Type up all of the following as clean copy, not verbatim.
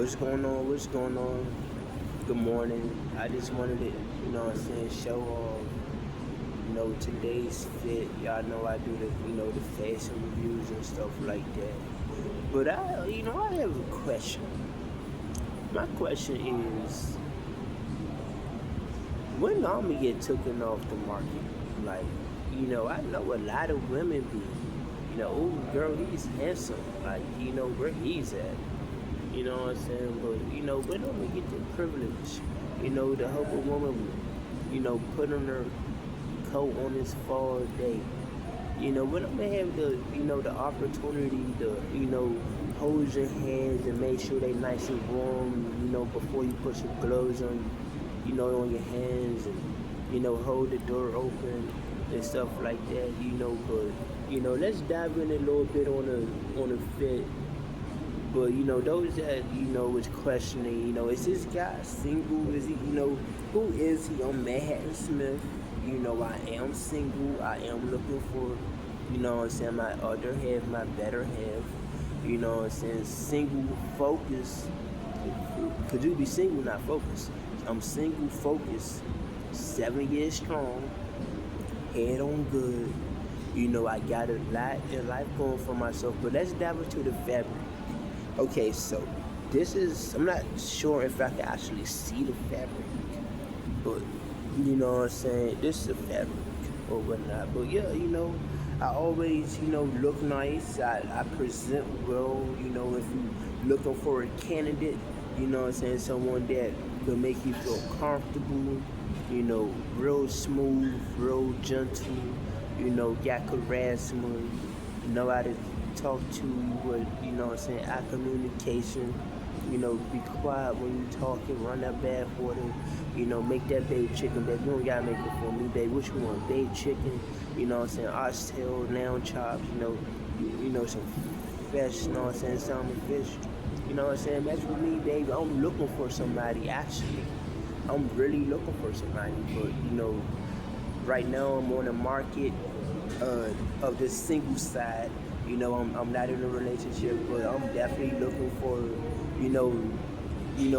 What's going on? What's going on? Good morning. I just wanted to, show off, today's fit. Y'all know I do the fashion reviews and stuff like that. But I have a question. My question is, when I'ma get taken off the market? Like, I know a lot of women be, oh girl, he's handsome. Like, where he's at. You know what I'm saying? But, when I'm gonna get the privilege, to help a woman, put on her coat on this fall day. When I'm gonna have the opportunity to, hold your hands and make sure they nice and warm, before you put your gloves on, on your hands and, hold the door open and stuff like that, but, let's dive in a little bit on the fit. But those that was questioning, is this guy single? Is he, who is he? I'm Madhatan Smith. I am single. I am looking for, my other half, my better half. Single, focus. Could you be single, not focused? I'm single, focused, 7 years strong, head on good. I got a lot in life going for myself. But let's dive into the fabric. Okay, so this is, I'm not sure if I can actually see the fabric, but this is a fabric or whatnot. But yeah, I always, look nice, I present well, if you looking for a candidate, someone that will make you feel comfortable, real smooth, real gentle, got charisma, know how to talk to you with, our communication, be quiet when you talking, run that bath water, make that babe chicken, baby. You don't gotta make it for me, babe. What you want, babe chicken, oxtail, lamb chops, some fish, salmon fish, match with me, baby. I'm looking for somebody, actually. I'm really looking for somebody, but, right now I'm on the market of the single side. I'm not in a relationship, but I'm definitely looking for,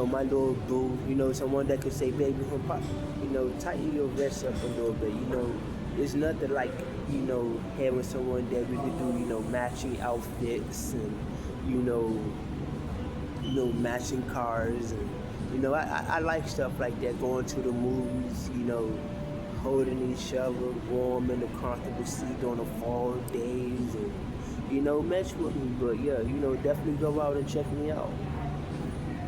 my little boo, someone that could say, baby, tighten your vest up a little bit, It's nothing like, having someone that we could do, matching outfits and, matching cars and, I like stuff like that, going to the movies, holding each other warm in a comfortable seat on the fall days and, match with me. But yeah, definitely go out and check me out.